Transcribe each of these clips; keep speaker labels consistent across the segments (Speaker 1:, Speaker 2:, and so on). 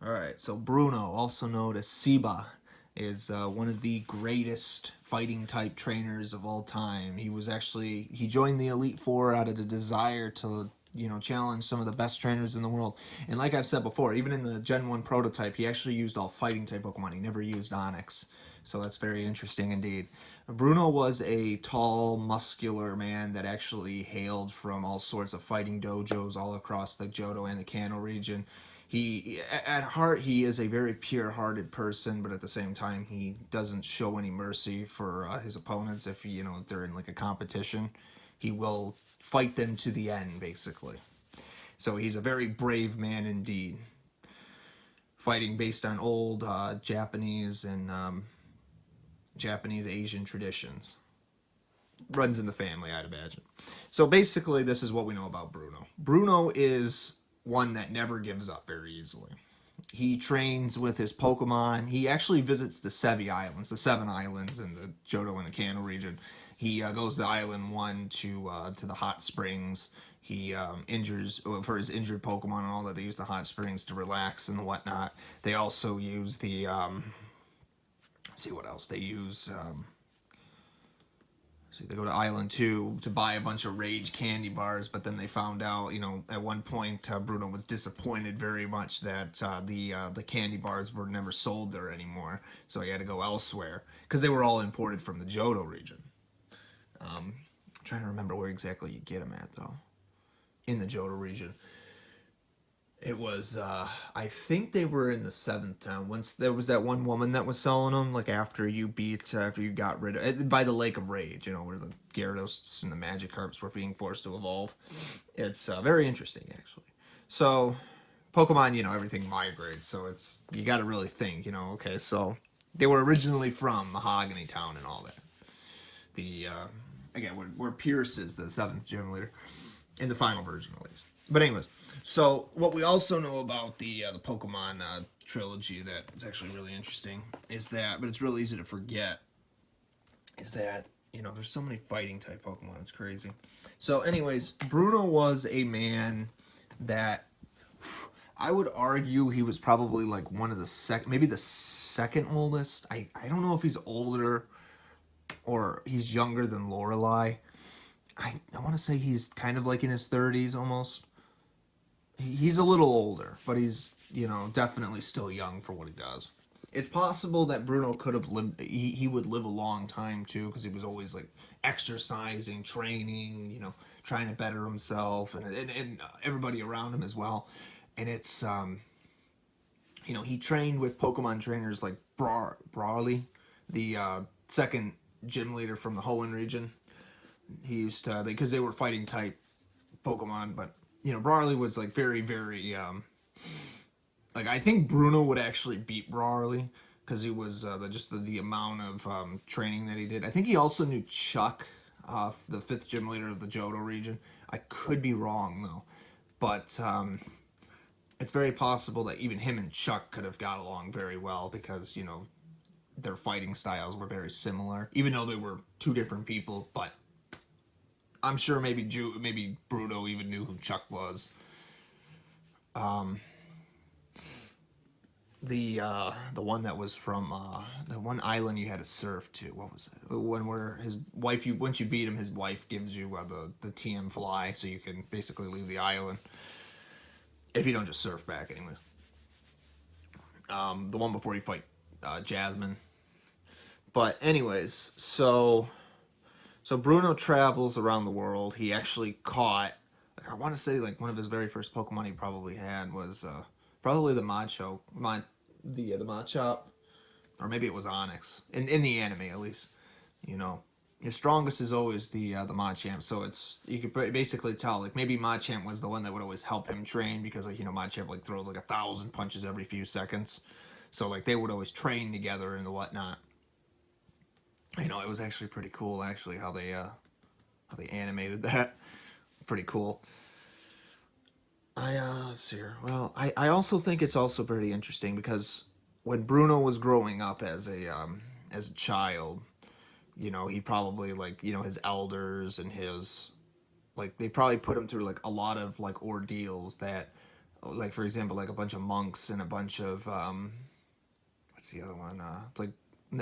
Speaker 1: Alright, so Bruno, also known as Siba, is one of the greatest fighting type trainers of all time. He joined the Elite Four out of the desire to, challenge some of the best trainers in the world. And like I've said before, even in the Gen 1 prototype, he actually used all fighting type Pokemon. He never used Onix. So that's very interesting indeed. Bruno was a tall, muscular man that actually hailed from all sorts of fighting dojos all across the Johto and the Kanto region. At heart, he is a very pure-hearted person, but at the same time, he doesn't show any mercy for his opponents. If they're in like a competition, he will fight them to the end, basically. So he's a very brave man indeed, fighting based on old Japanese and Japanese Asian traditions. Runs in the family, I'd imagine. So basically, this is what we know about Bruno. Bruno is one that never gives up very easily. He trains with his Pokemon. He actually visits the Sevi Islands, the 7 islands in the Johto and the Kanto region. He goes to Island 1 to the hot springs. He for his injured Pokemon and all that, they use the hot springs to relax and whatnot. They also use the, let's see what else. They use, they go to Island 2 to buy a bunch of Rage candy bars, but then they found out, at one point, Bruno was disappointed very much that the candy bars were never sold there anymore, so he had to go elsewhere, because they were all imported from the Johto region. I'm trying to remember where exactly you get them at, though. In the Johto region. It was, I think they were in the 7th town. Once there was that one woman that was selling them, like after you got rid of, by the Lake of Rage, where the Gyarados and the Magikarps were being forced to evolve. It's very interesting, actually. So, Pokemon, everything migrates, so you gotta really think, okay, so they were originally from Mahogany Town and all that. Again, where Pierce is the 7th gym leader, in the final version at least. But anyways, so what we also know about the Pokemon trilogy that is actually really interesting is that, but it's really easy to forget, is that, there's so many fighting type Pokemon, it's crazy. So anyways, Bruno was a man that I would argue he was probably like one of the maybe the second oldest. I don't know if he's older or he's younger than Lorelei. I want to say he's kind of like in his 30s almost. He's a little older, but he's, definitely still young for what he does. It's possible that Bruno could have lived, he would live a long time too, because he was always like exercising, training, trying to better himself and everybody around him as well. And it's, he trained with Pokemon trainers like Brawley, the second gym leader from the Hoenn region. He used to, because they were fighting type Pokemon, but Brawley was like very, very, like I think Bruno would actually beat Brawley because he was just the amount of training that he did. I think he also knew Chuck, the 5th gym leader of the Johto region. I could be wrong though, but it's very possible that even him and Chuck could have got along very well because their fighting styles were very similar, even though they were two different people, but I'm sure maybe Bruno even knew who Chuck was. The one that was from the one island you had to surf to. What was it? Where his wife, once you beat him, his wife gives you the TM fly, so you can basically leave the island if you don't just surf back, anyways. The one before you fight Jasmine. But anyways, so Bruno travels around the world. He actually caught, I want to say like one of his very first Pokemon he probably had was probably the Machop, the Machop, or maybe it was Onix in the anime at least. His strongest is always the Machamp. So you could basically tell like maybe Machamp was the one that would always help him train because like Machamp like throws like 1,000 punches every few seconds. So like they would always train together and whatnot. It was actually pretty cool, actually, how they animated that. Pretty cool. Let's see here. Well, I also think it's also pretty interesting because when Bruno was growing up as a child, he probably like, his elders and his, like, they probably put him through like a lot of like ordeals that like for example, like a bunch of monks and a bunch of what's the other one? It's like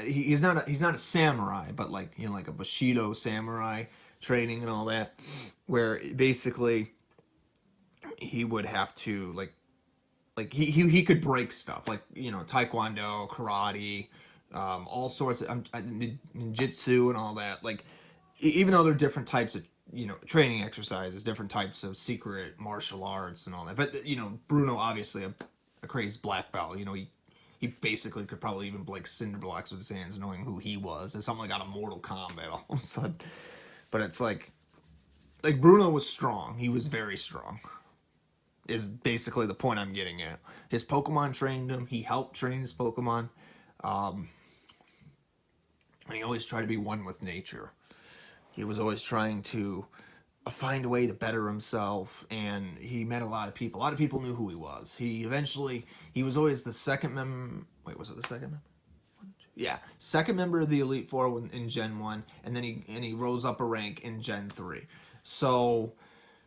Speaker 1: he's not a samurai, but like like a Bushido samurai training and all that, where basically he would have to like he could break stuff like taekwondo, karate, all sorts of ninjutsu and all that. Like even though they're different types of training exercises, different types of secret martial arts and all that. But Bruno obviously a crazed black belt. He basically could probably even break cinder blocks with his hands, knowing who he was. It's something like out of Mortal Kombat all of a sudden. But it's like Bruno was strong. He was very strong. Is basically the point I'm getting at. His Pokemon trained him. He helped train his Pokemon. And he always tried to be one with nature. He was always trying to find a way to better himself, and he met a lot of people. A lot of people knew who he was. He was always the second member. Wait, was it the second member? Yeah, second member of the Elite Four in Gen 1, and then he rose up a rank in Gen 3. So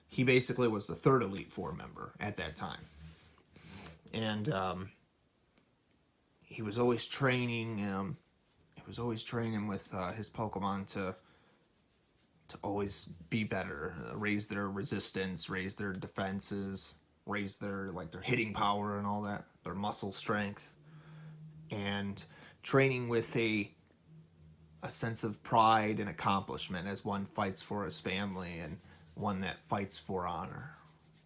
Speaker 1: he basically was the third Elite Four member at that time. And he was always training with his Pokemon to always be better, raise their resistance, raise their defenses, raise their hitting power and all that, their muscle strength, and training with a sense of pride and accomplishment as one fights for his family and one that fights for honor.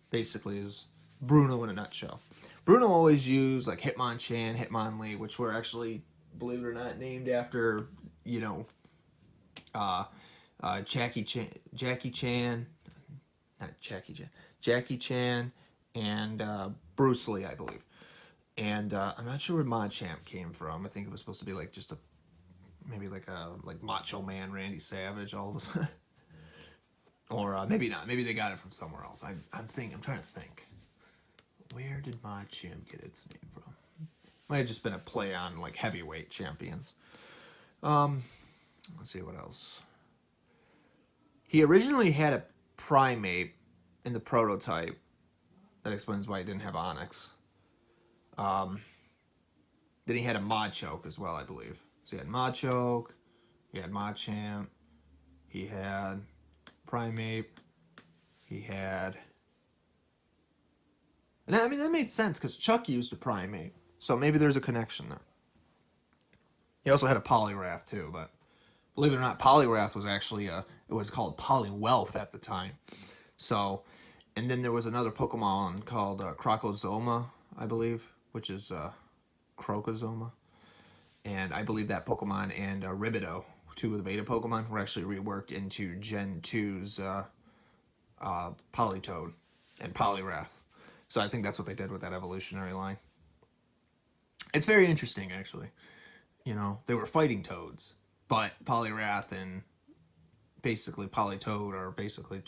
Speaker 1: Basically is Bruno in a nutshell. Bruno always used like Hitmonchan, Hitmonlee, which were actually, believe it or not, named after Jackie Chan, and Bruce Lee, I believe. And I'm not sure where Machamp came from. I think it was supposed to be like just maybe like Macho Man Randy Savage all of a sudden. Or maybe not. Maybe they got it from somewhere else. I'm trying to think. Where did Machamp get its name from? Might have just been a play on like heavyweight champions. Let's see what else. He originally had a Primate in the prototype. That explains why he didn't have Onyx. Then he had a Machoke as well, I believe. So he had Machoke, he had Machamp, he had Primate, he had... And I mean, that made sense because Chuck used a Primate. So maybe there's a connection there. He also had a Poliwrath too, but believe it or not, Poliwrath was actually it was called Poliwealth at the time. So, and then there was another Pokemon called Crocozoma, I believe, which is Crocozoma. And I believe that Pokemon and Ribido, two of the beta Pokemon, were actually reworked into Gen 2's Politoed and Poliwrath. So I think that's what they did with that evolutionary line. It's very interesting, actually. They were fighting toads, but Poliwrath and basically Politoed are basically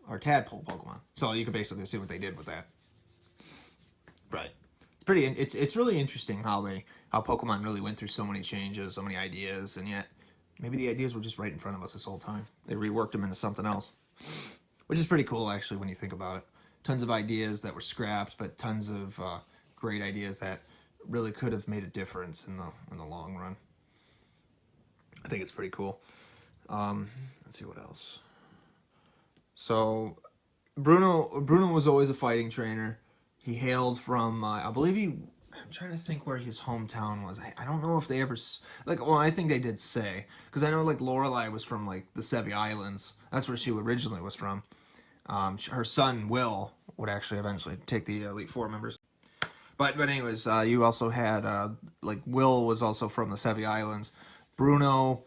Speaker 1: are tadpole Pokemon. So you can basically see what they did with that. Right. It's really interesting how Pokemon really went through so many changes, so many ideas, and yet maybe the ideas were just right in front of us this whole time. They reworked them into something else, which is pretty cool actually when you think about it. Tons of ideas that were scrapped, but tons of great ideas that really could have made a difference in the long run. I think it's pretty cool. Let's see what else. So Bruno was always a fighting trainer. He hailed from I believe I'm trying to think where his hometown was. I don't know if they ever I think they did say, because I know like Lorelei was from like the Sevi Islands. That's where she originally was from. Her son Will would actually eventually take the Elite Four members. But anyways, you also had Will was also from the Sevi Islands. Bruno,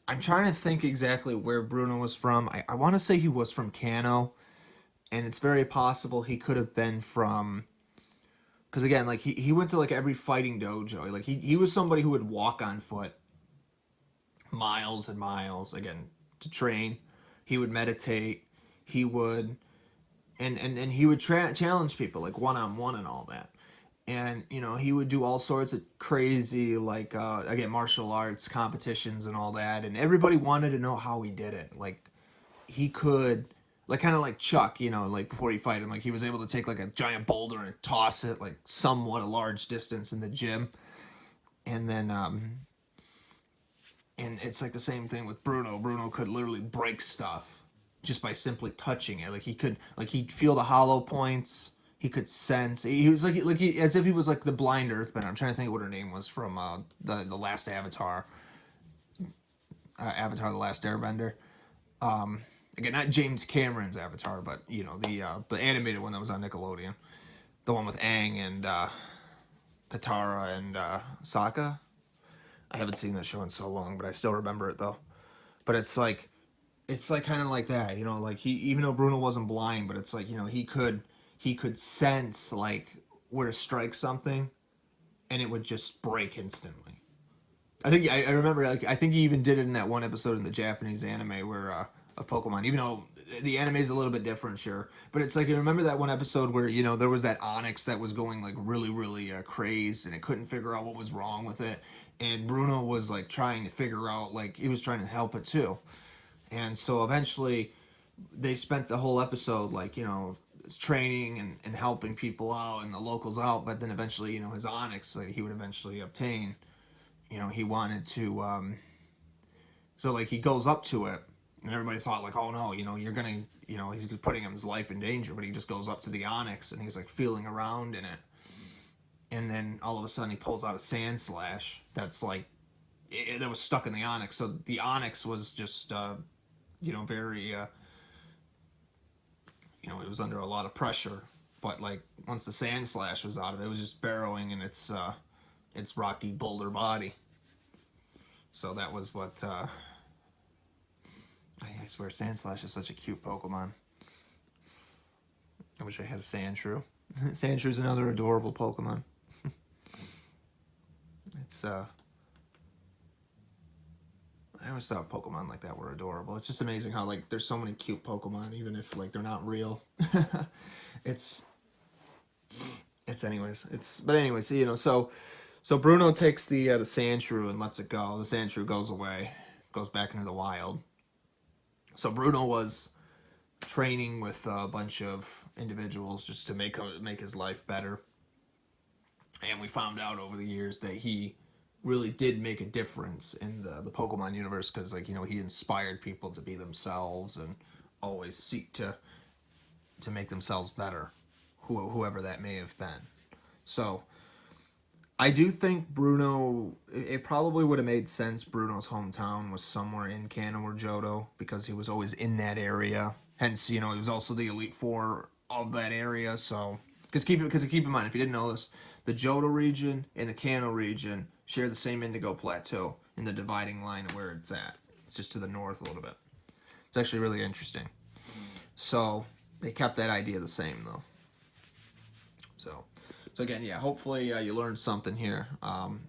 Speaker 1: I'm trying to think exactly where Bruno was from. I want to say he was from Kano, and it's very possible he could have been from, because again, like he went to like every fighting dojo. Like he was somebody who would walk on foot miles and miles again to train. He would meditate. He would and he would challenge people like one-on-one and all that. And, he would do all sorts of crazy, again, martial arts competitions and all that. And everybody wanted to know how he did it. Like, he could, like kind of like Chuck, you know, like before you fight him, like he was able to take like a giant boulder and toss it like somewhat a large distance in the gym. And then and it's like the same thing with Bruno. Bruno could literally break stuff just by simply touching it. Like he could, like he'd feel the hollow points. He could sense. He was like as if he was like the blind Earthbender. I'm trying to think of what her name was from the last Avatar. Avatar: The Last Airbender. Again, not James Cameron's Avatar, but you know the animated one that was on Nickelodeon, the one with Aang and Katara and Sokka. I haven't seen that show in so long, but I still remember it though. But it's like kind of like that, you know, like he, even though Bruno wasn't blind, but it's like, you know, he could sense like where to strike something, and it would just break instantly. I remember, like, I think he even did it in that one episode in the Japanese anime where of Pokemon, even though the anime is a little bit different, sure, but it's like, you remember that one episode where, you know, there was that Onyx that was going like really crazed, and it couldn't figure out what was wrong with it, and Bruno was like trying to figure out, like he was trying to help it too. And so eventually they spent the whole episode like, you know, training and helping people out and the locals out, but then eventually, you know, his Onyx, like, he would eventually obtain, you know, he wanted to so like he goes up to it, and everybody thought like, oh no, you know, you're gonna, you know, he's putting his life in danger, but he just goes up to the Onyx and he's like feeling around in it, and then all of a sudden he pulls out a Sand Slash that's like that was stuck in the Onyx. So the Onyx was just you know, very you know, it was under a lot of pressure, but like once the Sand Slash was out of it, it was just burrowing in its rocky boulder body. So that was what I swear Sand Slash is such a cute Pokemon. I wish I had a Sandshrew. Sandshrew is another adorable Pokemon. It's I always thought Pokemon like that were adorable. It's just amazing how like there's so many cute Pokemon, even if like they're not real. it's anyways. But anyways, you know, so Bruno takes the Sandshrew and lets it go. The Sandshrew goes away, goes back into the wild. So Bruno was training with a bunch of individuals just to make his life better. And we found out over the years that he really did make a difference in the Pokemon universe, because, like, you know, he inspired people to be themselves and always seek to make themselves better, whoever that may have been. So I do think Bruno, it probably would have made sense Bruno's hometown was somewhere in Kanto or Johto, because he was always in that area. Hence, you know, he was also the Elite Four of that area. So, because keep in mind, if you didn't know this, the Johto region and the Kanto region share the same Indigo Plateau in the dividing line of where it's at. It's just to the north a little bit. It's actually really interesting. So they kept that idea the same, though. So again, yeah, hopefully you learned something here.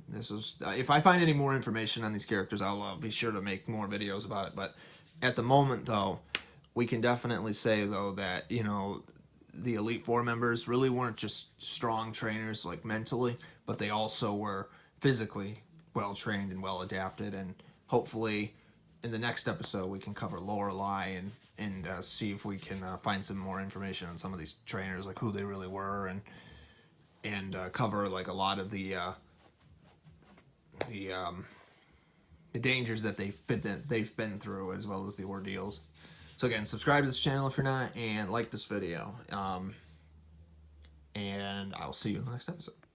Speaker 1: This is if I find any more information on these characters, I'll be sure to make more videos about it. But at the moment, though, we can definitely say, though, that, you know, the Elite Four members really weren't just strong trainers, like, mentally, but they also were physically well trained and well adapted. And hopefully in the next episode we can cover Lorelei and see if we can find some more information on some of these trainers, like who they really were, and cover like a lot of the dangers that they've been through, as well as the ordeals. So again, subscribe to this channel if you're not, and like this video. And I'll see you in the next episode.